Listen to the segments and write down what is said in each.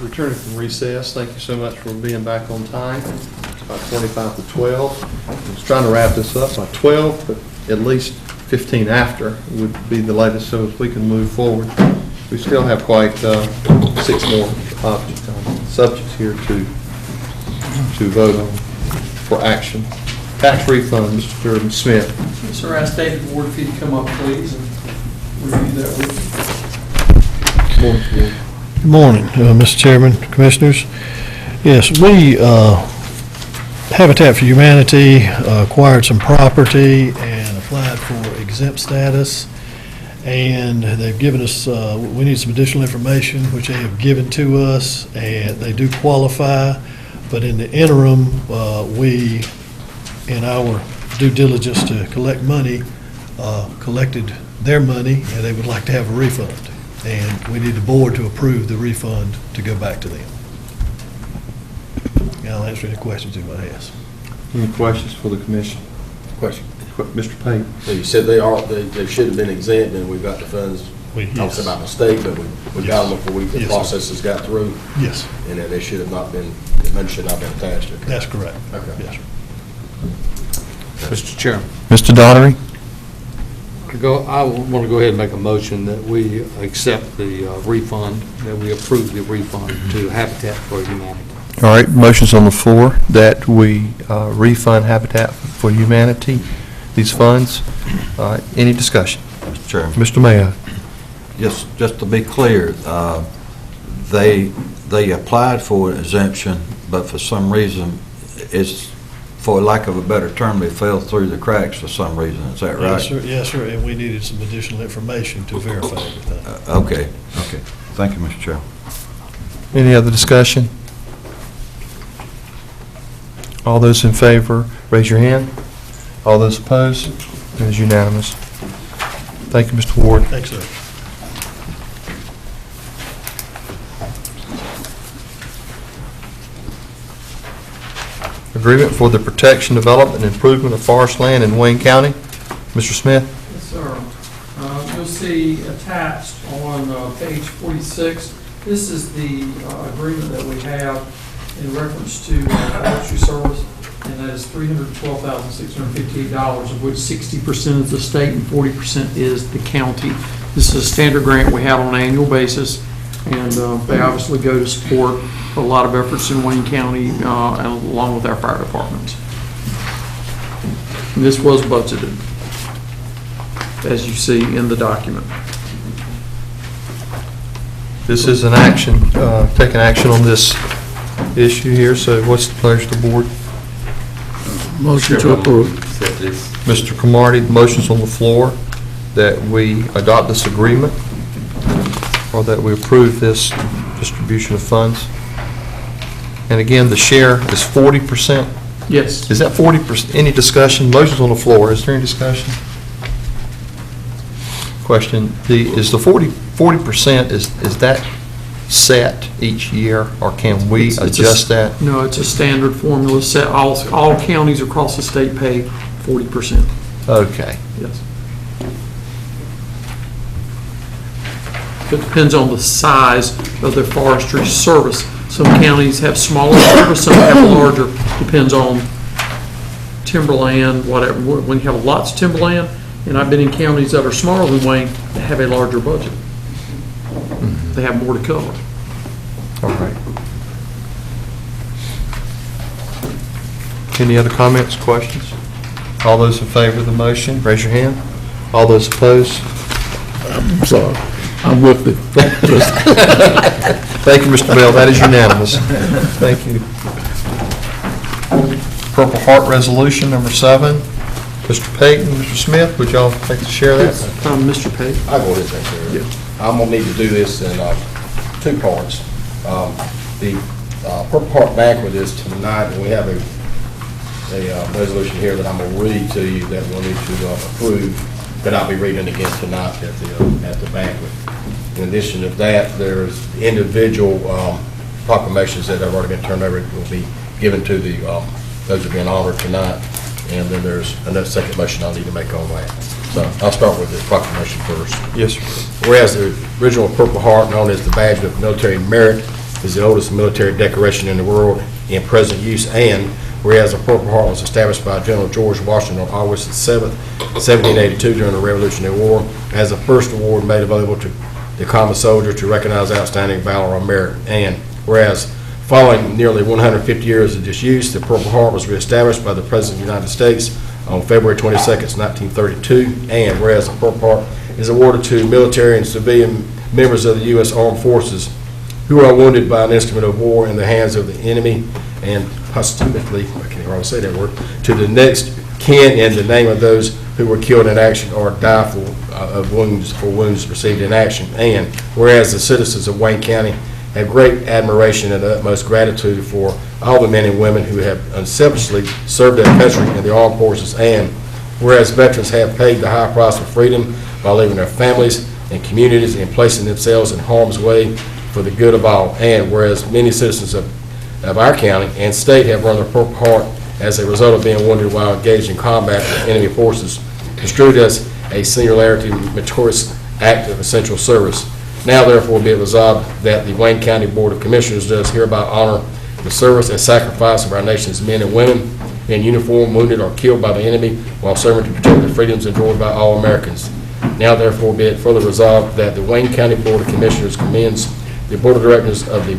Returning from recess, thank you so much for being back on time. It's about 25 to 12. I was trying to wrap this up by 12, but at least 15 after would be the latest, so as we can move forward. We still have quite 6 more subjects here to vote on for action. Tax refund, Mr. Smith. Yes, sir. I ask David Ward if he'd come up, please, and review that with you. Morning, Ward. Good morning, Mr. Chairman, Commissioners. Yes, we, Habitat for Humanity, acquired some property and applied for exempt status. And they've given us, we need some additional information, which they have given to us, and they do qualify. But in the interim, we, in our due diligence to collect money, collected their money, and they would like to have a refund. And we need the board to approve the refund to go back to them. And I'll answer any questions you might ask. Any questions for the commission? Question. Mr. Payne? So you said they should have been exempt, and we got the funds, obviously by mistake, but we got them before the Yes, processes got through, Yes, and that they should have not been, the money should not have been attached. Okay. that's correct. Okay. Yes, sir. Mr. Chairman, Mr. Daugherty? I want to go ahead and make a motion that we accept the refund, that we approve the refund to Habitat for Humanity. All right, motion's on the floor that we refund Habitat for Humanity these funds. Any discussion? Mr. Chairman, Mr. Mayo? just to be clear, they applied for an exemption, but for some reason, it's, for lack of a better term, they fell through the cracks for some reason. Is that right? Yes, sir. Yes, sir, and we needed some additional information to verify everything. Okay. Thank you, Mr. Chairman. Any other discussion? All those in favor, raise your hand. All those opposed? It is unanimous. Thank you, Mr. Ward. Thanks, sir. Agreement for the protection, development, and improvement of forest land in Wayne County. Mr. Smith? Yes, sir. You'll see attached on page 46, this is the agreement that we have in reference to forestry service, and that is $312,658, of which 60% is the state and 40% is the county. This is a standard grant we have on an annual basis, and they obviously go to support a lot of efforts in Wayne County, and along with our fire departments. And this was budgeted, as you see in the document. This is an action, taking action on this issue here, so what's the pleasure of the board? Motion to approve. Mr. Cromartie, the motion's on the floor that we adopt this agreement, or that we approve this distribution of funds. And again, the share is 40%. Yes. Is that 40%? Any discussion? Motion's on the floor. Is there any discussion? Question, is the 40%, is that set each year, or can we adjust that? No, it's a standard formula set. All counties across the state pay 40%. Okay. Yes. It depends on the size of their forestry service. Some counties have smaller service, some have larger. Depends on timberland, whatever. When you have lots of timberland, and I've been in counties that are smaller than Wayne, that have a larger budget. They have more to cover. All right. Any other comments, questions? All those in favor of the motion, raise your hand. All those opposed? I'm sorry, I'm with it. Thank you, Mr. Bell. That is unanimous. Thank you. Purple Heart Resolution number 7. Mr. Payton, Mr. Smith, would y'all like to share that? Mr. Pate. I'll go ahead and take care of it. I'm gonna need to do this in 2 parts. The Purple Heart banquet is tonight, and we have a resolution here that I'm gonna read to you that we'll need to approve, that I'll be reading again tonight at the banquet. In addition to that, there's individual proclamations that have already been turned over, will be given to the those who have been honored tonight, and then there's another second motion I'll need to make on that. So I'll start with the proclamation first. Yes, sir. Whereas the original Purple Heart, known as the badge of military merit, is the oldest military decoration in the world in present use, and whereas the Purple Heart was established by General George Washington on August 7th, 1782 during the Revolutionary War as the first award made available to the common soldier to recognize outstanding valor or merit. And whereas following nearly 150 years of disuse, the Purple Heart was reestablished by the President of the United States on February 22nd, 1932. And whereas the Purple Heart is awarded to military and civilian members of the U.S. Armed Forces who are wounded by an instrument of war in the hands of the enemy, and posthumously, I can't hardly say that word, to the next kin in the name of those who were killed in action or died of wounds received in action. And whereas the citizens of Wayne County have great admiration and utmost gratitude for all the men and women who have unselfishly served their country in the armed forces, and whereas veterans have paid the high price of freedom by leaving their families and communities and placing themselves in harm's way for the good of all, and whereas many citizens of our county and state have run their Purple Heart as a result of being wounded while engaged in combat with enemy forces, construed as a singularity meritorious act of essential service. Now therefore be it resolved that the Wayne County Board of Commissioners does hereby honor the service and sacrifice of our nation's men and women in uniform wounded or killed by the enemy while serving to protect the freedoms enjoyed by all Americans. Now therefore be it further resolved that the Wayne County Board of Commissioners commends the Board of Directors of the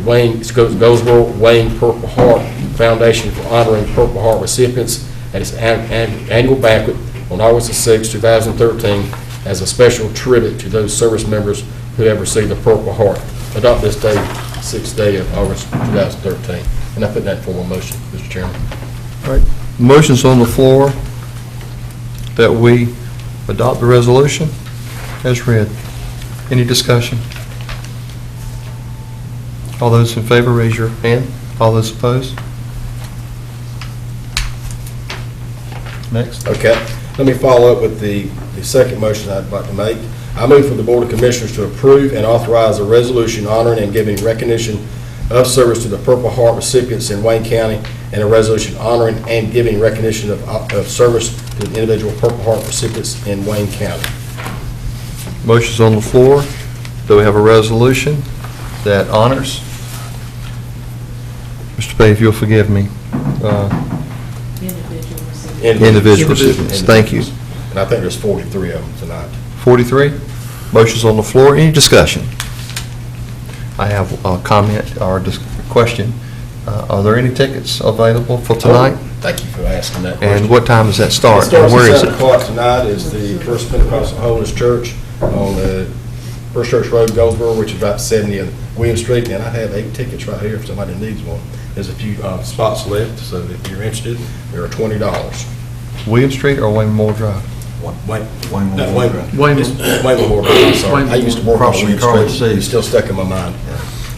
Goldsboro Wayne Purple Heart Foundation for honoring Purple Heart recipients at its annual banquet on August 6, 2013 as a special tribute to those service members who have received the Purple Heart. Adopt this day, 6th day of August 2013. And I put that in form of motion, Mr. Chairman. All right, motion's on the floor that we adopt the resolution as read. Any discussion? All those in favor, raise your hand. All those opposed? Next. Okay, let me follow up with the second motion I'd like to make. I move for the Board of Commissioners to approve and authorize a resolution honoring and giving recognition of service to the Purple Heart recipients in Wayne County, and a resolution honoring and giving recognition of service to the individual Purple Heart recipients in Wayne County. Motion's on the floor. Do we have a resolution that honors? Mr. Pay, if you'll forgive me. Individual recipients. Thank you. And I think there's 43 of them tonight. 43. Motion's on the floor. Any discussion? I have a comment or question. Are there any tickets available for tonight? Thank you for asking that question. And what time does that start? It starts And where at is 7 it? o'clock tonight. Is the First Pentecostal Holiness Church on the First Church Road, Goldsboro, which is about 70 on William Street. And I have 8 tickets right here if somebody needs one. There's a few spots left, so if you're interested, there are $20. William Street or Wayne Memorial Drive? Wayne Wayne. Memorial Drive, I'm sorry. I used to work on Across from William Carly Street. C's. It's still stuck in my mind.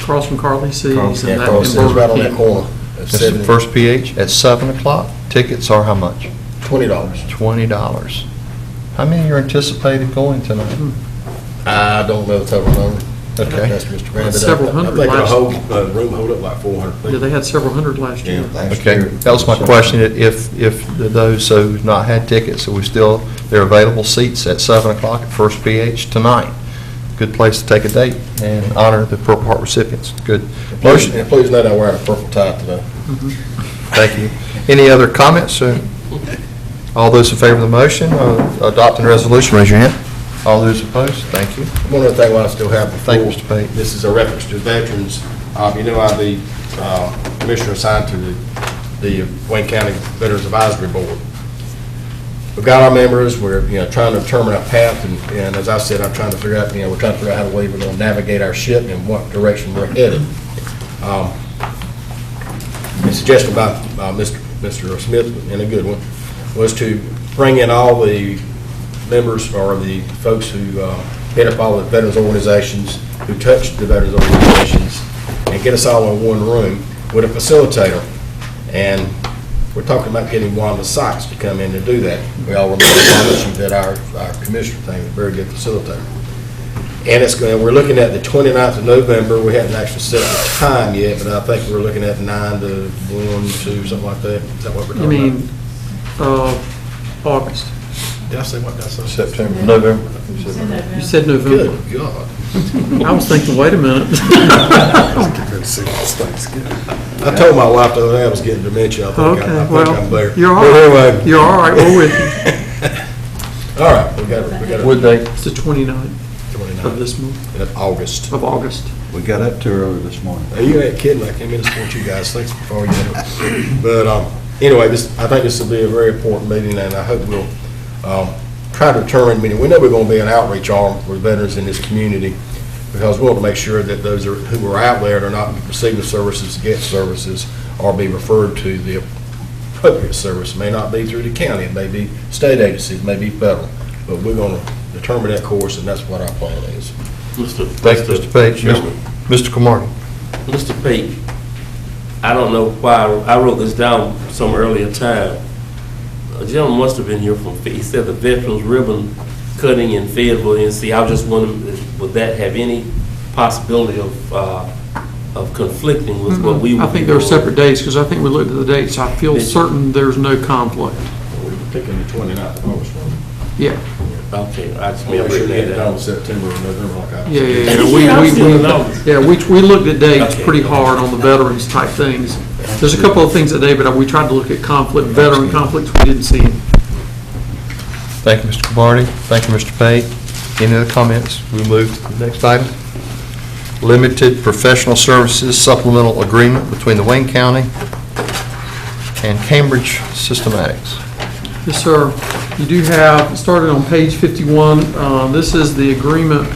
Across from Carly C's. Yeah, and that- Carlos, and it's right on that Burger corner of It's the 70. First PH at 7 o'clock. Tickets are how much? $20. $20. How many are anticipated going tonight? I don't know the total number. Okay. That's Mr. Grant. Several hundred I think last- the room hold up like 400 Yeah, people. they had several hundred last year. Okay, that was my question. If those who've not had tickets, are we still, there are available seats at 7 o'clock at First PH tonight? Good place to take a date and honor the Purple Heart recipients. Good. Motion. And please note I'm wearing a purple tie today. Thank you. Any other comments? All those in favor of the motion, adopting the resolution, raise your hand. All those opposed? Thank you. One other thing while I still have the floor. Thank you, Mr. Pate. This is a reference to veterans. You know, I'm the commissioner assigned to the Wayne County Veterans Advisory Board. We've got our members, we're, trying to determine our path, and as I said, I'm trying to figure out, we're trying to figure out how the way we're going to navigate our ship and what direction we're headed. The suggestion by Mr. Smith, and a good one, was to bring in all the members or the folks who head up all the veterans organizations, who touch the veterans organizations, and get us all in one room with a facilitator. And we're talking about getting Wanda Sykes to come in and do that. We all remember she did our commissioner thing, a very good facilitator. And we're looking at the 29th of November. We haven't actually set the time yet, but I think we're looking at 9 to 1, 2, something like that. Is that what we're You talking mean, August? Did I say what did I say? September, November. You said November. Good God. I was thinking, wait a minute. I told my wife the other day I was getting dementia. I think Okay, I think well, I'm there. you're all But right. anyway, You're all right, we're with you. all right, we got Would they, It's the 29th of 29 this month, in August. of August. We got up too early this morning. You ain't kidding, I came in to support you guys, thanks before you know. But, anyway, I think this will be a very important meeting, and I hope we'll, try to determine, I mean, we know we're gonna be an outreach arm for veterans in this community, because we want to make sure that those who are out there that are not receiving services, get services, or be referred to the appropriate service. It may not be through the county, it may be state agencies, it may be federal, but we're gonna determine that course, and that's what our plan is. thank you, Mr. Page. Mr. Cromartie? Mr. Pate, I don't know why, I wrote this down some earlier time. A gentleman must have been here from, he said the Veterans Ribbon Cutting in Fayetteville, NC. I was just wondering, would that have any possibility of conflicting with what we would I be think there are doing? separate dates, because I think we looked at the dates. I feel certain there's no conflict. We're picking the 29th of August. Yeah, Okay, I just Make may have sure you written get it that done in down. September or November like I yeah, said. yeah. Yeah, I'm still in August. Yeah, we looked at dates Okay. pretty hard on the veterans type things. There's a couple of things that David, we tried to look at conflict, veteran conflicts, we didn't see any. Thank you, Mr. Cromartie. Thank you, Mr. Pate. Any other comments? We move to the next item. Limited Professional Services Supplemental Agreement between the Wayne County and Cambridge Systematics. Yes, sir. You do have, started on page 51, this is the agreement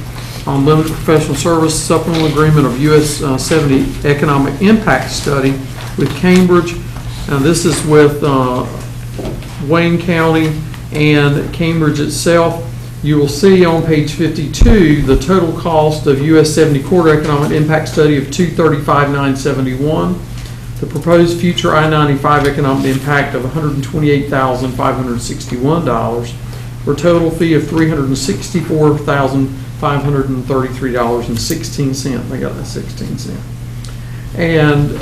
on limited professional service supplemental agreement of US 70 Economic Impact Study with Cambridge. This is with Wayne County and Cambridge itself. You will see on page 52, the total cost of US 70 Corridor Economic Impact Study of $235,971. The proposed future I-95 economic impact of $128,561 for a total fee of $364,533.16. I got that 16 cent. And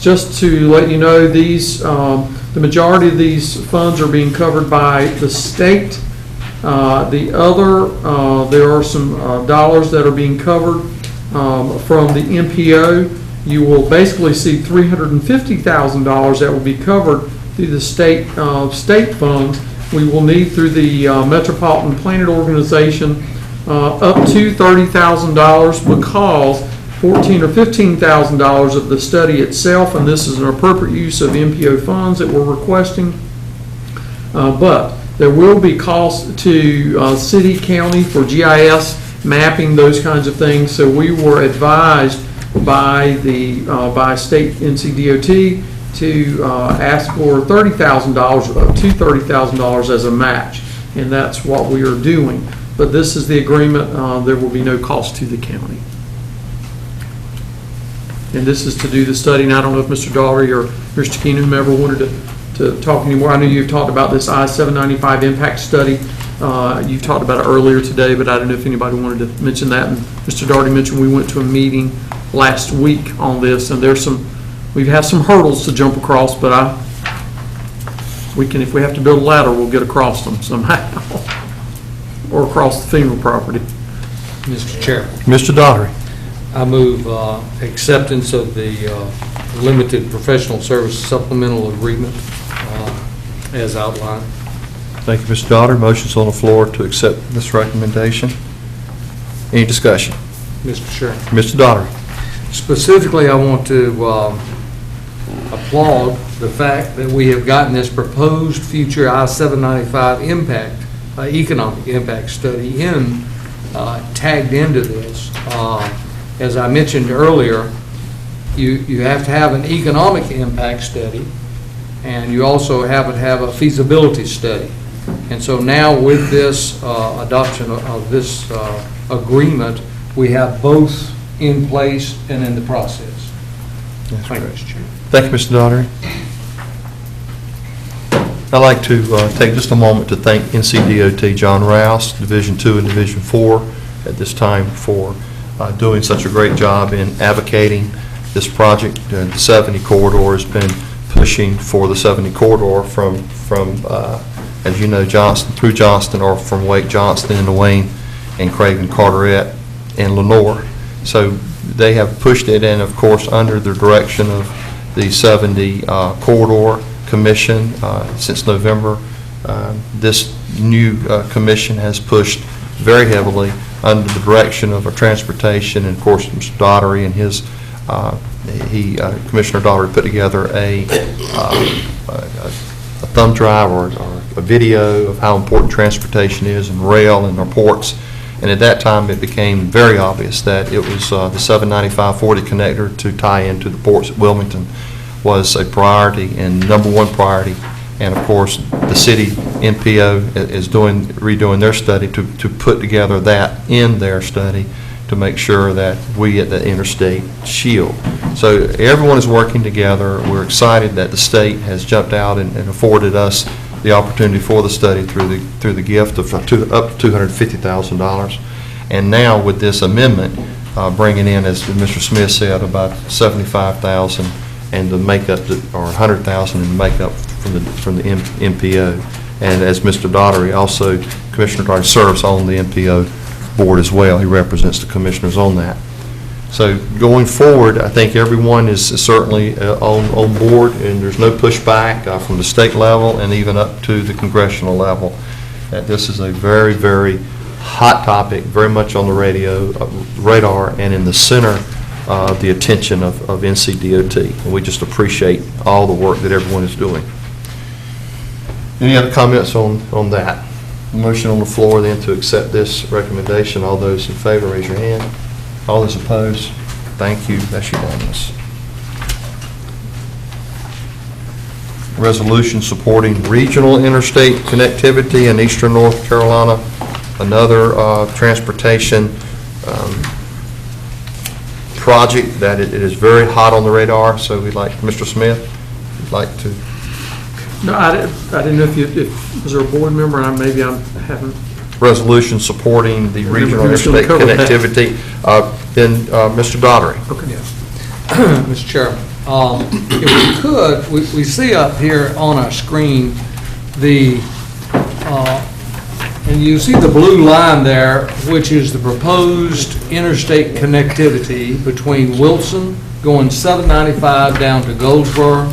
just to let you know, these, the majority of these funds are being covered by the state. The other, there are some dollars that are being covered from the MPO. You will basically see $350,000 that will be covered through the state funds. We will need through the Metropolitan Planet Organization up to $30,000 because $14,000 or $15,000 of the study itself, and this is an appropriate use of MPO funds that we're requesting. But there will be costs to city, county for GIS mapping, those kinds of things. So we were advised by state NCDOT to ask for $30,000, up to $30,000 as a match, and that's what we are doing. But this is the agreement. There will be no cost to the county. And this is to do the study, and I don't know if Mr. Daugherty or Mr. Keenan, whomever wanted to talk anymore. I know you've talked about this I-795 impact study. You've talked about it earlier today, but I don't know if anybody wanted to mention that. And Mr. Daugherty mentioned we went to a meeting last week on this, and we have some hurdles to jump across, but we can, if we have to build a ladder, we'll get across them somehow, or across the FEMA property. Mr. Chairman, Mr. Daugherty? I move acceptance of the limited professional service supplemental agreement as outlined. Thank you, Mr. Daugherty. Motion's on the floor to accept this recommendation. Any discussion? Mr. Chairman. Mr. Daugherty? Specifically, I want to applaud the fact that we have gotten this proposed future I-795 impact, economic impact study tagged into this. As I mentioned earlier, you have to have an economic impact study, and you also have to have a feasibility study. And so now with this adoption of this agreement, we have both in place and in the process. Thank you, Mr. Chairman. Thank you, Mr. Daugherty. I'd like to take just a moment to thank NCDOT John Rouse, Division 2 and Division 4 at this time for doing such a great job in advocating this project. The 70 corridor has been pushing for the 70 corridor from as you know, Johnston, through Johnston, or from Wake Johnston into Wayne and Craven, Carteret, and Lenore. So they have pushed it, and of course, under the direction of the 70 Corridor Commission since November. This new commission has pushed very heavily under the direction of our transportation, and of course, Mr. Daugherty and his, Commissioner Daugherty put together a thumb drive or a video of how important transportation is, and rail and our ports. And at that time, it became very obvious that it was the 795-40 connector to tie into the ports at Wilmington was a priority and number one priority. And of course, the city NPO is redoing their study to put together that in their study to make sure that we get the interstate shield. So everyone is working together. We're excited that the state has jumped out and afforded us the opportunity for the study through the gift of up to $250,000. And now with this amendment, bringing in, as Mr. Smith said, about $75,000 and the makeup, or $100,000 in the makeup from the MPO. And as Mr. Daugherty, also Commissioner Daugherty serves on the MPO board as well. He represents the commissioners on that. So going forward, I think everyone is certainly on board, and there's no pushback from the state level and even up to the congressional level. That this is a very, very hot topic, very much on the radar, and in the center of the attention of NCDOT. And we just appreciate all the work that everyone is doing. Any other comments on that? Motion on the floor then to accept this recommendation. All those in favor, raise your hand. All those opposed? Thank you. That's unanimous. Resolution supporting regional interstate connectivity in eastern North Carolina. Another transportation project that it is very hot on the radar. So we'd like, Mr. Smith, would like to. No, I didn't know if was there a board member, and maybe I haven't. Resolution supporting the regional interstate connectivity. Then Mr. Daugherty. Okay. Yeah. Mr. Chairman, if we could, we see up here on our screen and you see the blue line there, which is the proposed interstate connectivity between Wilson going 795 down to Goldsboro,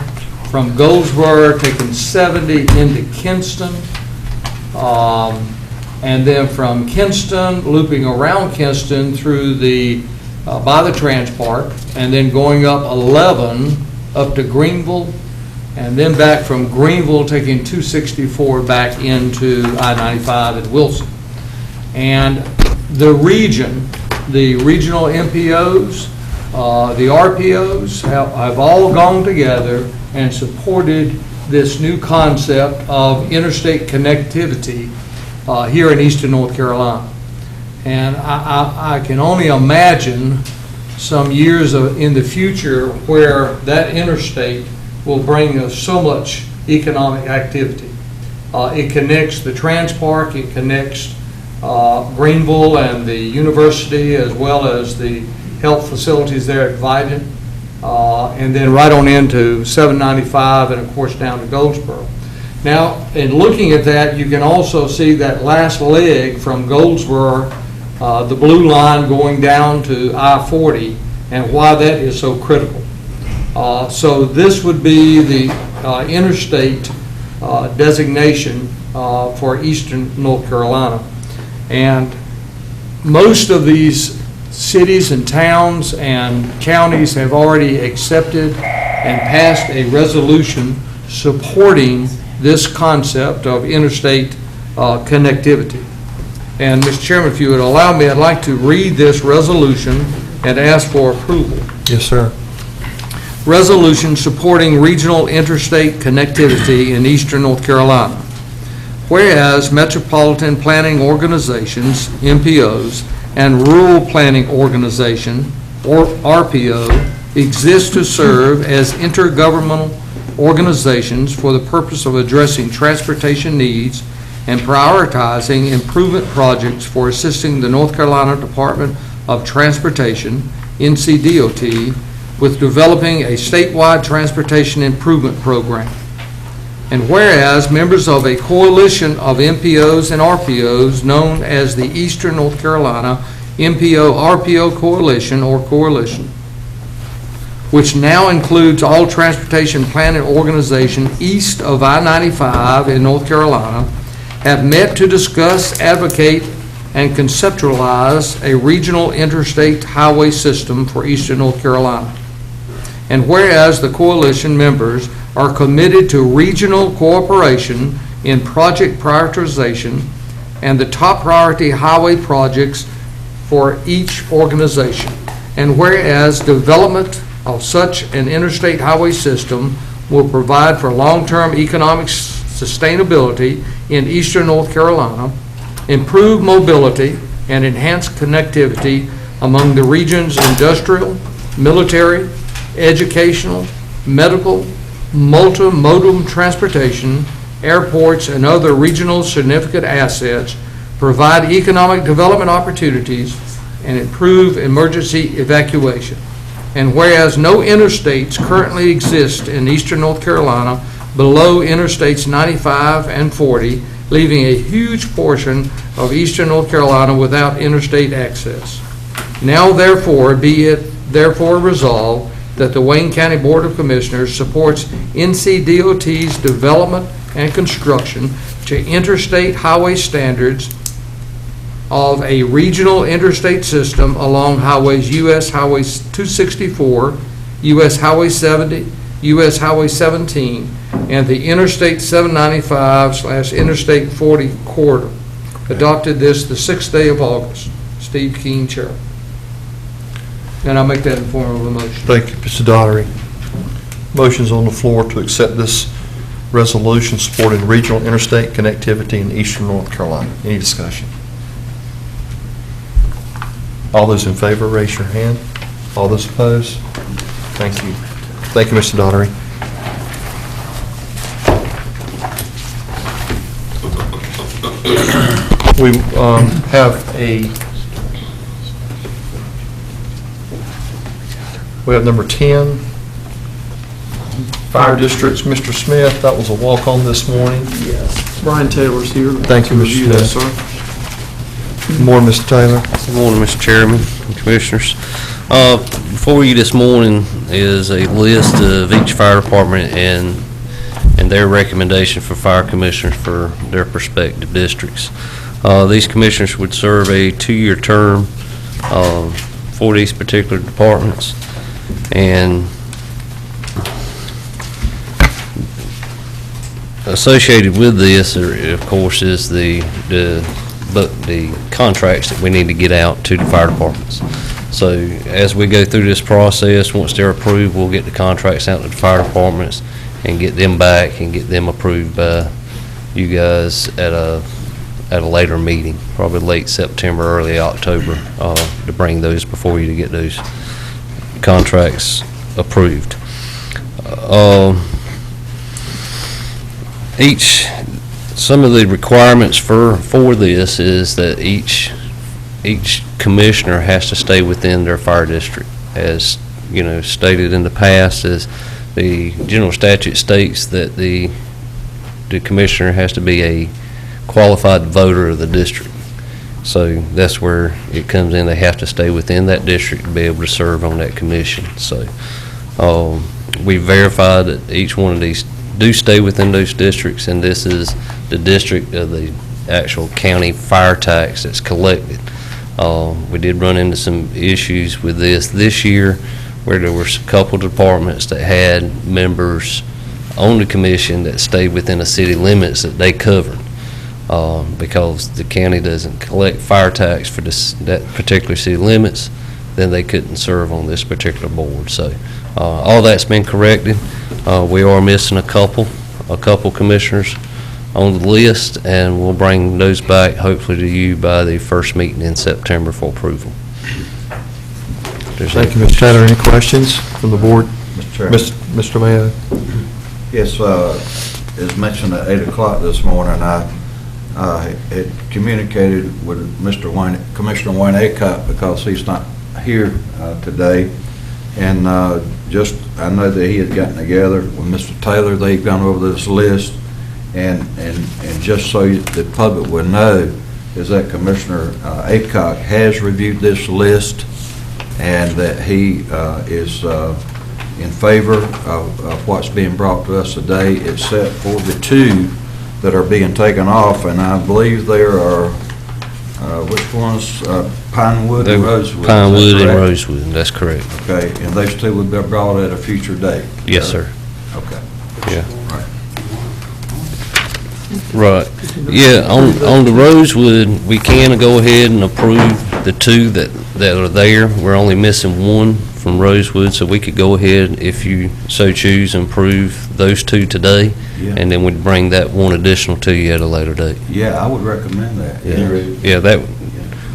from Goldsboro taking 70 into Kinston, and then from Kinston looping around Kinston through by the Trans Park, and then going up 11 up to Greenville, and then back from Greenville taking 264 back into I-95 at Wilson. And the regional MPOs, the RPOs have all gone together and supported this new concept of interstate connectivity here in eastern North Carolina. And I can only imagine some years in the future where that interstate will bring us so much economic activity. It connects the Trans Park, it connects Greenville and the university, as well as the health facilities there at Vidant, and then right on into 795 and of course down to Goldsboro. Now, in looking at that, you can also see that last leg from Goldsboro, the blue line going down to I-40, and why that is so critical. So this would be the interstate designation for eastern North Carolina. And most of these cities and towns and counties have already accepted and passed a resolution supporting this concept of interstate connectivity. And Mr. Chairman, if you would allow me, I'd like to read this resolution and ask for approval. Yes, sir. Resolution supporting regional interstate connectivity in eastern North Carolina. Whereas metropolitan planning organizations, MPOs, and rural planning organization, or RPO, exist to serve as intergovernmental organizations for the purpose of addressing transportation needs and prioritizing improvement projects for assisting the North Carolina Department of Transportation, NCDOT, with developing a statewide transportation improvement program. And whereas members of a coalition of MPOs and RPOs known as the Eastern North Carolina MPO-RPO Coalition or Coalition, which now includes all transportation planning organization east of I-95 in North Carolina, have met to discuss, advocate, and conceptualize a regional interstate highway system for eastern North Carolina. And whereas the coalition members are committed to regional cooperation in project prioritization and the top priority highway projects for each organization. And whereas development of such an interstate highway system will provide for long-term economic sustainability in eastern North Carolina, improve mobility, and enhance connectivity among the region's industrial, military, educational, medical, multimodal transportation, airports, and other regional significant assets, provide economic development opportunities, and improve emergency evacuation. And whereas no interstates currently exist in eastern North Carolina below Interstates 95 and 40, leaving a huge portion of eastern North Carolina without interstate access. Now therefore be it therefore resolved that the Wayne County Board of Commissioners supports NCDOT's development and construction to interstate highway standards of a regional interstate system along highways US Highway 264, US Highway 70, US Highway 17, and the Interstate 795/Interstate 40 corridor. Adopted this the 6th day of August. Steve Keen, Chair. And I'll make that in form of a motion. Thank you, Mr. Daugherty. Motion's on the floor to accept this resolution supporting regional interstate connectivity in eastern North Carolina. Any discussion? All those in favor, raise your hand. All those opposed? Thank you. Thank you, Mr. Daugherty. We have number 10, fire districts. Mr. Smith, that was a walk-on this morning. Yes. Brian Taylor's here. Thank you, Mr. Review that, Smith. sir. Good morning, Mr. Taylor. Good morning, Mr. Chairman and Commissioners. Before you this morning is a list of each fire department and their recommendation for fire commissioners for their respective districts. These commissioners would serve a 2-year term for these particular departments. And associated with this, of course, is the contracts that we need to get out to the fire departments. So as we go through this process, once they're approved, we'll get the contracts out to the fire departments and get them back and get them approved by you guys at a later meeting, probably late September, early October, to bring those before you to get those contracts approved. Some of the requirements for this is that each commissioner has to stay within their fire district. As you know, stated in the past, as the general statute states that the commissioner has to be a qualified voter of the district. So that's where it comes in. They have to stay within that district to be able to serve on that commission. So we verified that each one of these do stay within those districts, and this is the district of the actual county fire tax that's collected. We did run into some issues with this year, where there were a couple departments that had members on the commission that stayed within the city limits that they covered. Because the county doesn't collect fire tax for that particular city limits, then they couldn't serve on this particular board. So all that's been corrected. We are missing a couple commissioners on the list, and we'll bring those back hopefully to you by the first meeting in September for approval. Thank you, Mr. Taylor. Any questions from the board? Mr. Chairman. Mr. Mayo? Yes, as mentioned at 8 o'clock this morning, I had communicated with Commissioner Wayne Aycock, because he's not here today. And I know that he had gotten together with Mr. Taylor. They've gone over this list, And just so the public will know, is that Commissioner Aycock has reviewed this list, and that he is in favor of what's being brought to us today, except for the two that are being taken off, and I believe there are, which ones, Pinewood and Rosewood? is that Pinewood and correct? Rosewood, that's correct. Okay, and those two will be brought at a future date? Yes, sir. Okay. Yeah. Right. Right. Yeah, on the Rosewood, we can go ahead and approve the two that are there. We're only missing one from Rosewood, so we could go ahead, if you so choose, and approve those two today, Yeah. and then we'd bring that one additional to you at a later date. Yeah, I would recommend that. Yeah, that,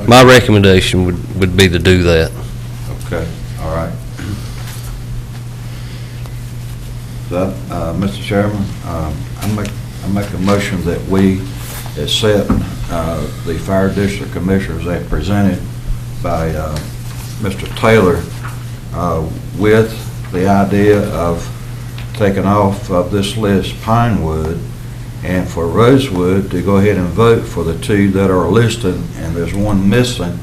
my recommendation would be to do that. Okay, all right. So, Mr. Chairman, I make a motion that we accept the fire district commissioners as presented by Mr. Taylor with the idea of taking off of this list Pinewood, and for Rosewood to go ahead and vote for the two that are listed, and there's one missing.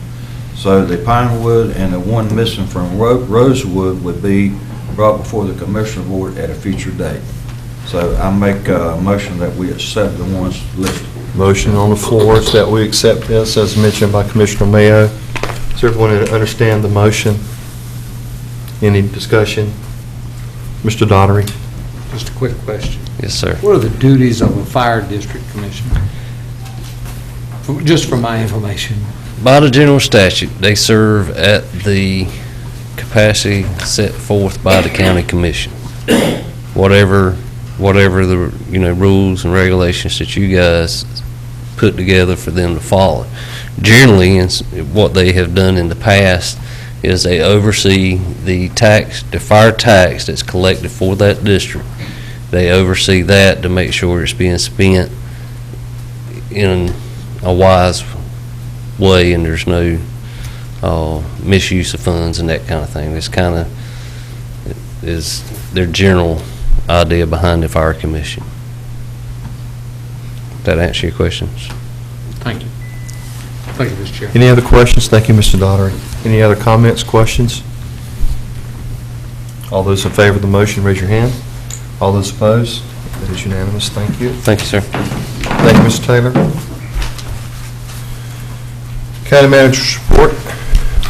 So the Pinewood and the one missing from Rosewood would be brought before the Commissioner Board at a future date. So I make a motion that we accept the ones listed. Motion on the floor is that we accept this, as mentioned by Commissioner Mayo. Does everyone understand the motion? Any discussion? Mr. Daughtery? Just a quick question. Yes, sir. What are the duties of a fire district commissioner? Just for my information. By the general statute, they serve at the capacity set forth by the county commission. Whatever the, rules and regulations that you guys put together for them to follow. Generally, what they have done in the past is they oversee the fire tax that's collected for that district. They oversee that to make sure it's being spent in a wise way, and there's no misuse of funds and that kind of thing. This kind of is their general idea behind the fire commission. That answer your questions? Thank you. Thank you, Mr. Chair. Any other questions? Thank you, Mr. Daughtery. Any other comments, questions? All those in favor of the motion, raise your hand. All those opposed? That is unanimous. Thank you. Thank you, sir. Thank you, Mr. Taylor. County Manager's report.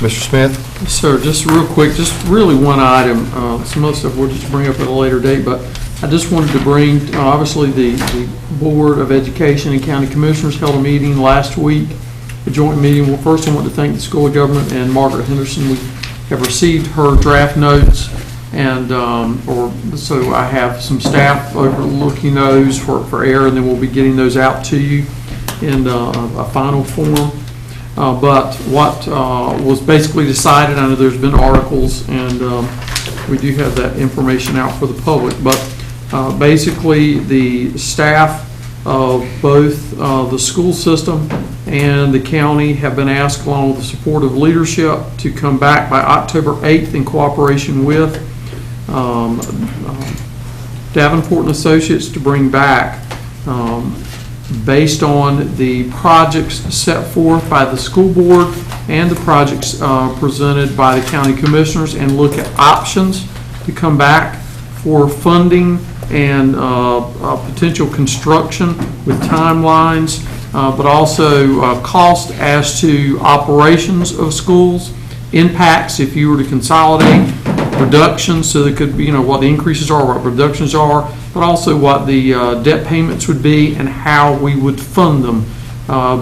Mr. Smith? Yes, sir, just real quick, just really one item, some other stuff we'll just bring up at a later date, but I just wanted to bring, obviously, the Board of Education and County Commissioners held a meeting last week, a joint meeting. Well, first I want to thank the School of Government and Margaret Henderson. We have received her draft notes, and, so I have some staff overlooking those for error, and then we'll be getting those out to you in a final form. But what was basically decided, I know there's been articles, and we do have that information out for the public, but basically the staff of both the school system and the county have been asked, along with the support of leadership, to come back by October 8th in cooperation with Davenport and Associates to bring back based on the projects set forth by the school board and the projects presented by the county commissioners, and look at options to come back for funding and potential construction with timelines, but also cost as to operations of schools, impacts if you were to consolidate, reductions, so there could be, what the increases are, what reductions are, but also what the debt payments would be and how we would fund them,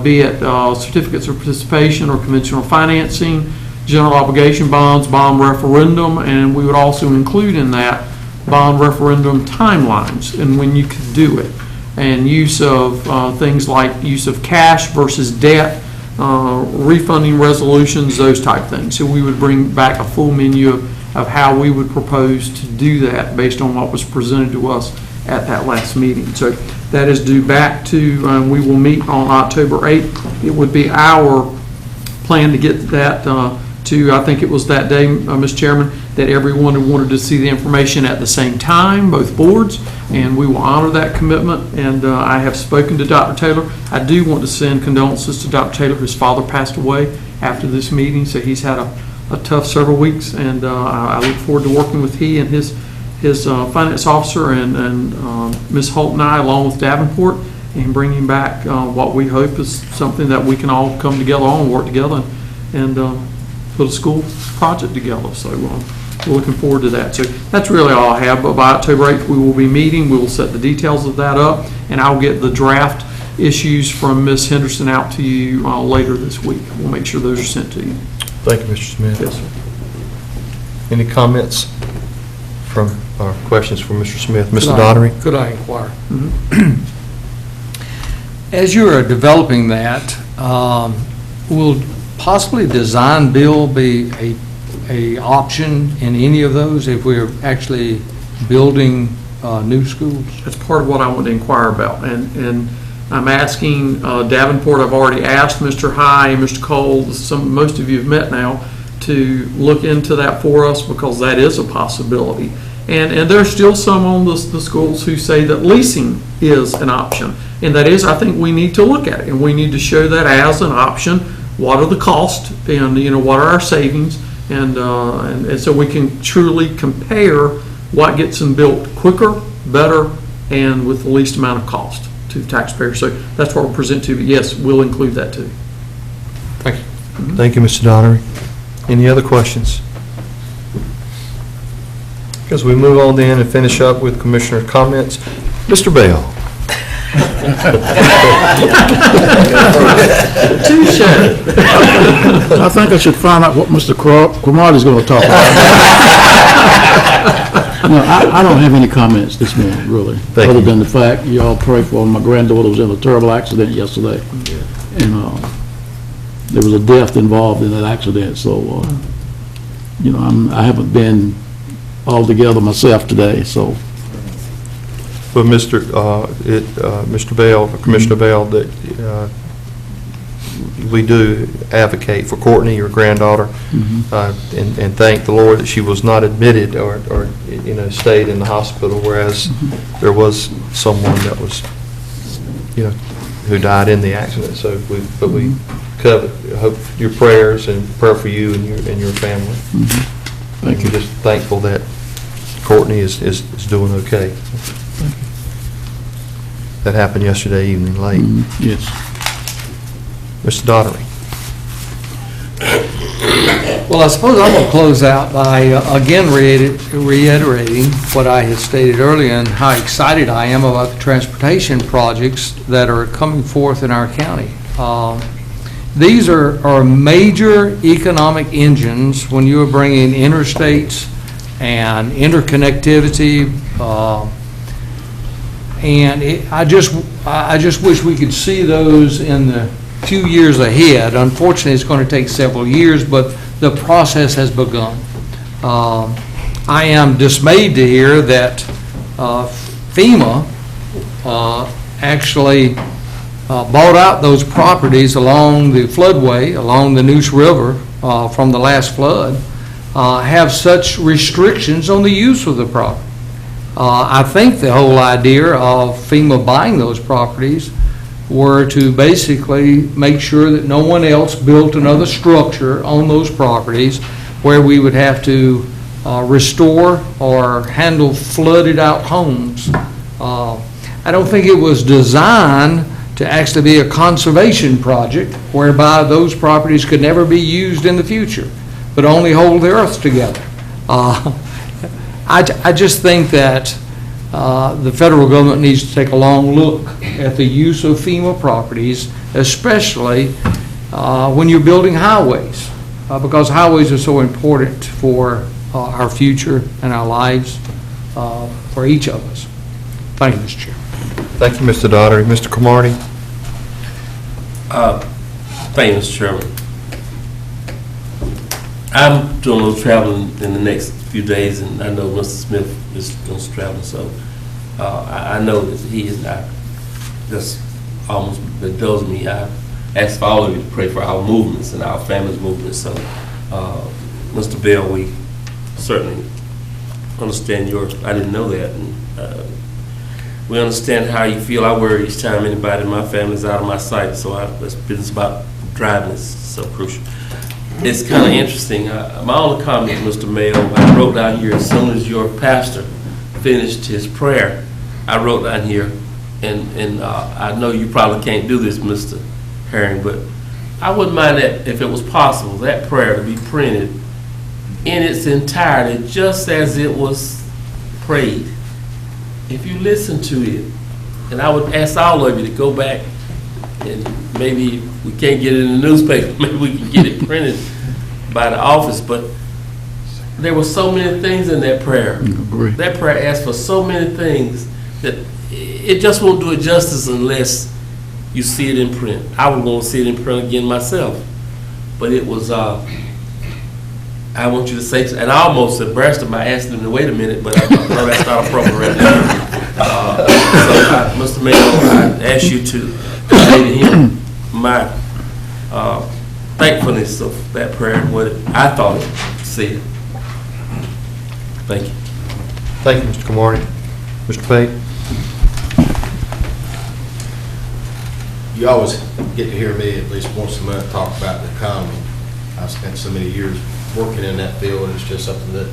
be it certificates of participation or conventional financing, general obligation bonds, bond referendum, and we would also include in that bond referendum timelines and when you could do it, and use of things like use of cash versus debt, refunding resolutions, those type things. So we would bring back a full menu of how we would propose to do that based on what was presented to us at that last meeting. So that is due back to, we will meet on October 8th. It would be our plan to get that to, I think it was that day, Mr. Chairman, that everyone wanted to see the information at the same time, both boards, and we will honor that commitment. And I have spoken to Dr. Taylor. I do want to send condolences to Dr. Taylor. His father passed away after this meeting, so he's had a tough several weeks, and I look forward to working with he and his finance officer and Ms. Holt and I, along with Davenport, and bringing back what we hope is something that we can all come together on and work together and put a school project together. So we're looking forward to that. So that's really all I have. But by October 8th, we will be meeting. We will set the details of that up, and I'll get the draft issues from Ms. Henderson out to you later this week. We'll make sure those are sent to you. Thank you, Mr. Smith. Yes, sir. Any comments from, or questions from Mr. Smith? Mr. Daughtery? Could I inquire? As you are developing that, will possibly design build be a option in any of those if we're actually building new schools? That's part of what I want to inquire about. And I'm asking Davenport, I've already asked Mr. High and Mr. Cole, most of you have met now, to look into that for us, because that is a possibility. And there's still some on the schools who say that leasing is an option. And that is, I think we need to look at it, and we need to show that as an option. What are the costs, and what are our savings, and so we can truly compare what gets them built quicker, better, and with the least amount of cost to the taxpayer. So that's what we'll present to you. But yes, we'll include that too. Thank you. Thank you, Mr. Daughtery. Any other questions? As we move on then and finish up with commissioner comments, Mr. Bell. I think I should find out what Mr. Cromartie's going to talk about. No, I don't have any comments this morning, really. Thank other you. than the fact you all pray for my granddaughter was in a terrible accident yesterday. And there was a death involved in that accident. So, I haven't been all together myself today, so. But Mr. Bell, Commissioner Bell, that we do advocate for Courtney, your granddaughter, and thank the Lord that she was not admitted or stayed in the hospital, whereas there was someone that was, who died in the accident. So we hope your prayers and prayer for you and your family. Thank you. We're just thankful that Courtney is doing okay. That happened yesterday evening late. Yes. Mr. Daughtery. Well, I suppose I'm going to close out by again reiterating what I had stated earlier and how excited I am about the transportation projects that are coming forth in our county. These are major economic engines when you are bringing interstates and interconnectivity, I just wish we could see those in the few years ahead. Unfortunately, it's going to take several years, but the process has begun. I am dismayed to hear that FEMA actually bought out those properties along the floodway, along the Neuse River from the last flood, have such restrictions on the use of the property. I think the whole idea of FEMA buying those properties were to basically make sure that no one else built another structure on those properties where we would have to restore or handle flooded out homes. I don't think it was designed to actually be a conservation project whereby those properties could never be used in the future, but only hold the earth together. I just think that the federal government needs to take a long look at the use of FEMA properties, especially when you're building highways, because highways are so important for our future and our lives for each of us. Thank you, Mr. Chair. Thank you, Mr. Daughtery. Mr. Cromartie. Thank you, Mr. Chairman. I'm doing a little traveling in the next few days, and I know Mr. Smith is going to travel, so I know that he is not. That's almost that does me. I ask for all of you to pray for our movements and our family's movements. So Mr. Bell, we certainly understand I didn't know that. And, we understand how you feel. I worry each time anybody in my family is out of my sight, so this business about driving is so crucial. It's kind of interesting. My only comment, Mr. Mayo, I wrote down here, as soon as your pastor finished his prayer, I wrote down here, and I know you probably can't do this, Mr. Herring, but I wouldn't mind that if it was possible, that prayer to be printed in its entirety, just as it was prayed. If you listen to it, and I would ask all of you to go back, and maybe we can't get it in the newspaper, maybe we can get it printed by the office, but there were so many things in that prayer. Agree. That prayer asked for so many things that it just won't do it justice unless you see it in print. I was going to see it in print again myself, but it was, I want you to say, and I almost embarrassed him by asking him to wait a minute, but I know that's not appropriate right now. So, Mr. Mayor, I ask you to convey to him my thankfulness of that prayer and what I thought it said. Thank you. Thank you, Mr. Cromartie. Mr. Pate? You always get to hear me at least once a month talk about the economy. I've spent so many years working in that field, and it's just something that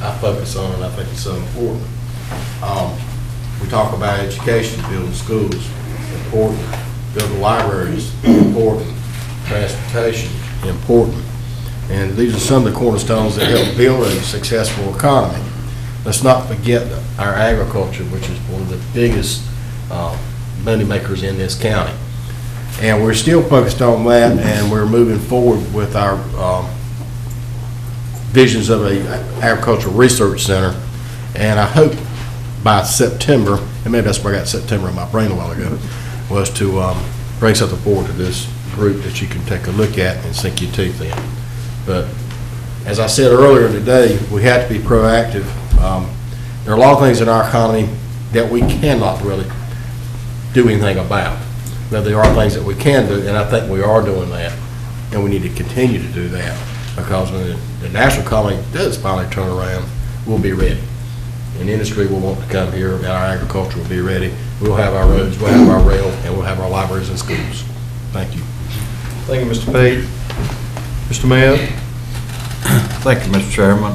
I focus on, and I think it's so important. We talk about education, building schools, important. Building libraries, important. Transportation, important. And these are some of the cornerstones that help build a successful economy. Let's not forget our agriculture, which is one of the biggest money makers in this county. And we're still focused on that, and we're moving forward with our visions of a agricultural research center. And I hope by September, and maybe that's where I got September in my brain a while ago, was to bring something forward to this group that you can take a look at and sink your teeth in. But as I said earlier today, we have to be proactive. There are a lot of things in our economy that we cannot really do anything about. Now, there are things that we can do, and I think we are doing that, and we need to continue to do that, because when the national economy does finally turn around, we'll be ready. And industry will want to come here, and our agriculture will be ready. We'll have our roads, we'll have our rail, and we'll have our libraries and schools. Thank you. Thank you, Mr. Pate. Mr. Mayo? Thank you, Mr. Chairman.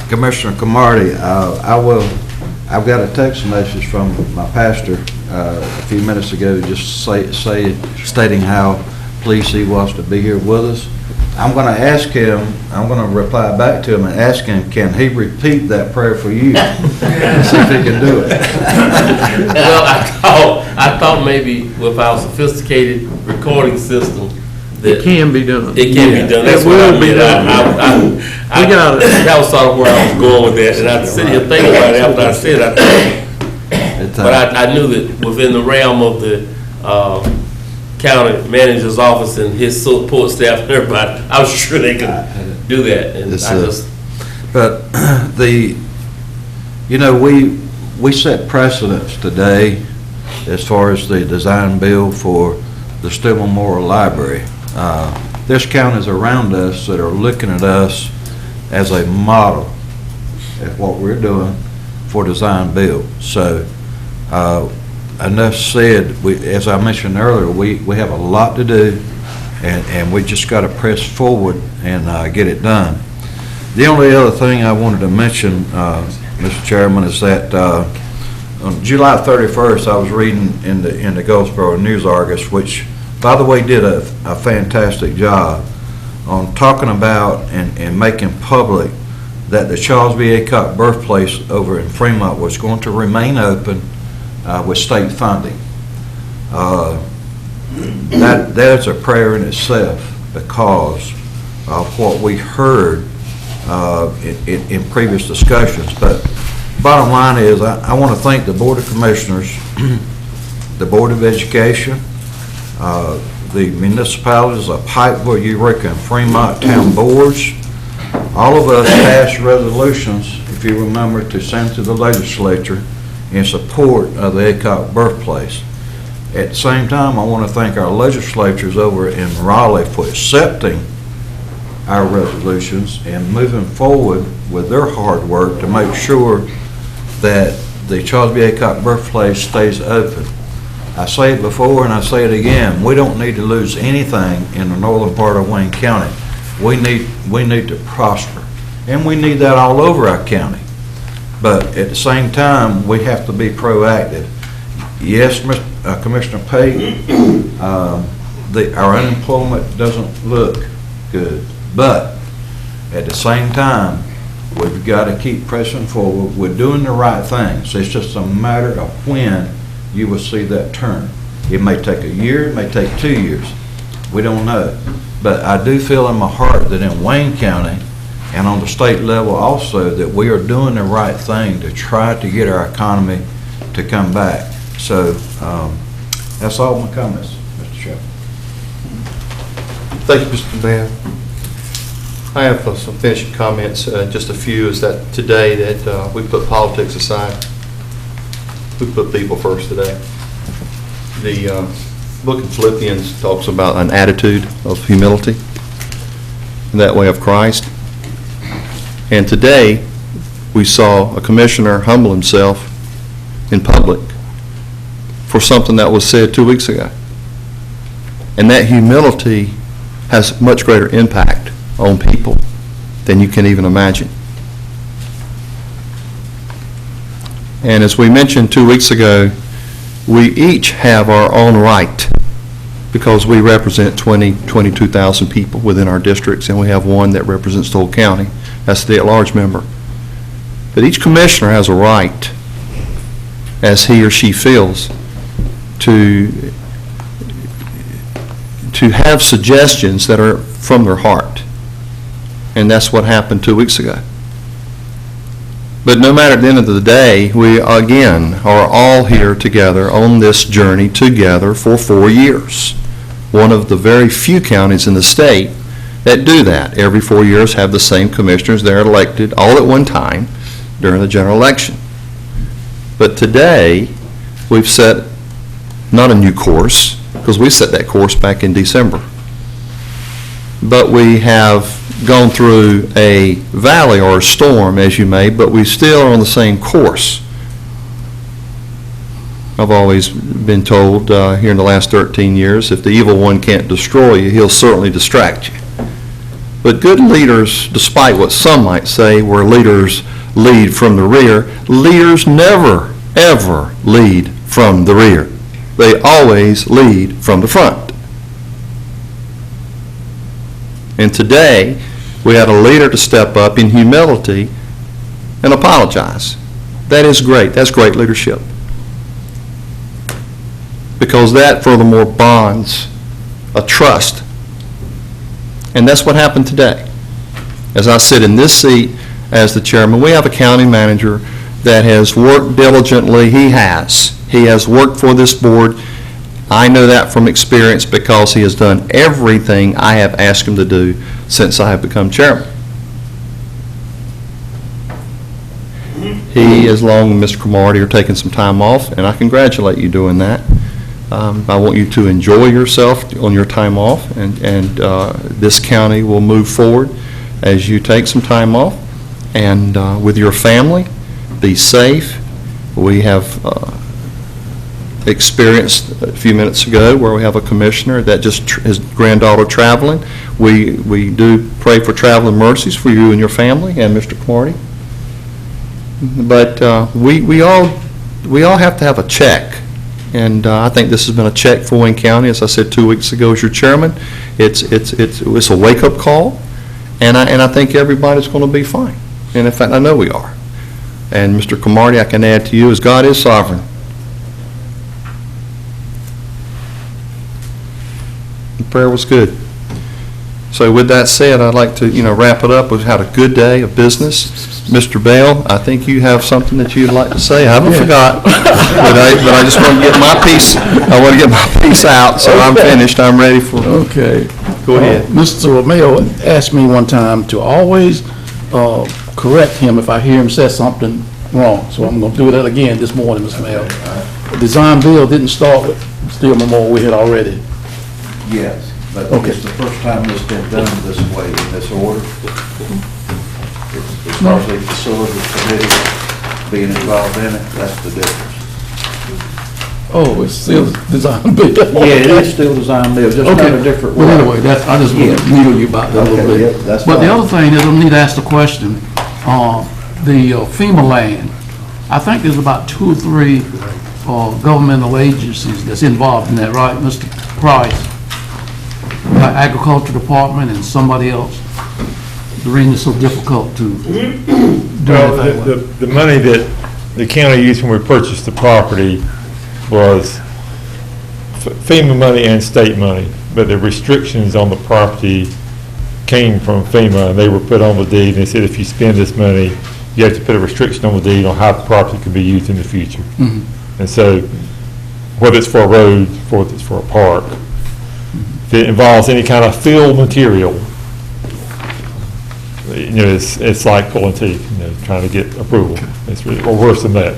Commissioner Cromartie, I've got a text message from my pastor a few minutes ago, just stating how pleased he was to be here with us. I'm going to ask him, I'm going to reply back to him and ask him, can he repeat that prayer for you? And see if he can do it. Well, I thought maybe with our sophisticated recording system, It can be done. it can be done. That's It what I will be meant. done. We got it. That was sort of where I was going with that, and I sit here thinking about it after I said it. But I knew that within the realm of the county manager's office and his support staff and everybody, I was sure they could do that. And But we set precedents today as far as the design build for the Still Memorial Library. There's counties around us that are looking at us as a model at what we're doing for design build. So, enough said, as I mentioned earlier, we have a lot to do, and we just got to press forward and get it done. The only other thing I wanted to mention, Mr. Chairman, is that on July 31st, I was reading in the Goldsboro News Argus, which, by the way, did a fantastic job on talking about and making public that the Charles B. Aycock birthplace over in Fremont was going to remain open with state funding. That's a prayer in itself, because of what we heard in previous discussions. But bottom line is, I want to thank the Board of Commissioners, the Board of Education, the municipalities of Pikeville, Eureka, and Fremont Town Boards. All of us passed resolutions, if you remember, to send to the legislature in support of the Aycock birthplace. At the same time, I want to thank our legislatures over in Raleigh for accepting our resolutions and moving forward with their hard work to make sure that the Charles B. Aycock birthplace stays open. I say it before and I say it again, we don't need to lose anything in the northern part of Wayne County. We need to prosper, and we need that all over our county. But at the same time, we have to be proactive. Yes, Commissioner Pate, our unemployment doesn't look good, but at the same time, we've got to keep pressing forward. We're doing the right things. It's just a matter of when you will see that turn. It may take a year, it may take 2 years. We don't know. But I do feel in my heart that in Wayne County and on the state level also that we are doing the right thing to try to get our economy to come back. So that's all my comments, Mr. Chairman. Thank you, Mr. Babb. I have some finishing comments, just a few, is that today that we put politics aside. We put people first today. The book of Philippians talks about an attitude of humility, and that way of Christ. And today, we saw a commissioner humble himself in public for something that was said 2 weeks ago. And that humility has much greater impact on people than you can even imagine. And as we mentioned 2 weeks ago, we each have our own right because we represent 22,000 people within our districts, and we have one that represents the whole county. That's the at-large member. But each commissioner has a right, as he or she feels, to have suggestions that are from their heart. And that's what happened 2 weeks ago. But no matter at the end of the day, we again are all here together on this journey together for 4 years. One of the very few counties in the state that do that. Every 4 years have the same commissioners. They're elected all at one time during the general election. But today, we've set not a new course, because we set that course back in December. But we have gone through a valley or a storm, as you may, but we still are on the same course. I've always been told here in the last 13 years, if the evil one can't destroy you, he'll certainly distract you. But good leaders, despite what some might say, where leaders lead from the rear, leaders never, ever lead from the rear. They always lead from the front. And today, we had a leader to step up in humility and apologize. That is great. That's great leadership. Because that, furthermore, bonds a trust. And that's what happened today. As I sit in this seat as the chairman, we have a county manager that has worked diligently. He has worked for this board. I know that from experience because he has done everything I have asked him to do since I have become chairman. He, as long as Mr. Cromartie, are taking some time off, and I congratulate you doing that. I want you to enjoy yourself on your time off, and this county will move forward as you take some time off. And with your family, be safe. We have experienced a few minutes ago where we have a commissioner that just his granddaughter traveling. We do pray for traveling mercies for you and your family and Mr. Cromartie. But we all have to have a check. And I think this has been a check for Wayne County. As I said 2 weeks ago as your chairman, it's a wake-up call, and I think everybody's going to be fine. And in fact, I know we are. And Mr. Cromartie, I can add to you, as God is sovereign. The prayer was good. So with that said, I'd like to wrap it up. We've had a good day of business. Mr. Bell, I think you have something that you'd like to say. I haven't forgot, but I just want to get my piece. I want to get my piece out, so I'm finished. I'm ready for. Okay. Go ahead. Mr. Romeo asked me one time to always correct him if I hear him say something wrong. So I'm going to do that again this morning, Mr. Mayor. The design bill didn't start with Steel Memorial. We had already. Yes. But Okay. it's the first time this been done this way, in this order. As far as the facilities committee being involved in it, that's the difference. Oh, it's still design build. Yeah, it is still design build, just not Okay. a different way. Well, anyway, that's, I just want to needle you about that a little Okay, bit. yep, that's But the fine. other thing is, I need to ask the question, the FEMA land, I think there's about 2 or 3 governmental agencies that's involved in that, right, Mr. Price? Like Agriculture Department and somebody else. The reason it's so difficult to do Well, anything with. the money that the county used when we purchased the property was FEMA money and state money, but the restrictions on the property came from FEMA, and they were put on the deed, and they said if you spend this money, you have to put a restriction on the deed on how the property can be used in the future. And so, whether it's for a road, whether it's for a park, if it involves any kind of fill material, it's like pulling teeth, trying to get approval. It's really, or worse than that.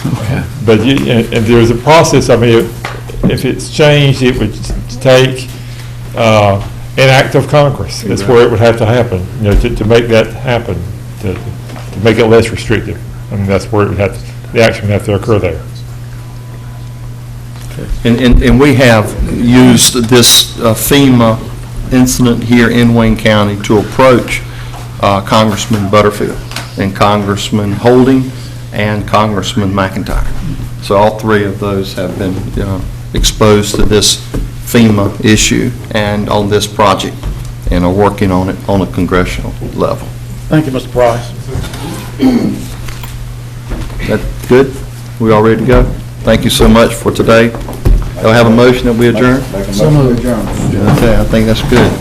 Okay. But and there's a process, I mean, if it's changed, it would take an act of Congress. That's where it would have to happen, to make that happen, to make it less restrictive. I mean, that's where it would have, the action would have to occur there. And we have used this FEMA incident here in Wayne County to approach Congressman Butterfield and Congressman Holding and Congressman McIntyre. So all 3 of those have been exposed to this FEMA issue and on this project, and are working on it on a congressional level. Thank you, Mr. Price. That good? We all ready to go? Thank you so much for today. Do I have a motion that we adjourn? Make a So motion moved. to adjourn. Okay, I think that's good.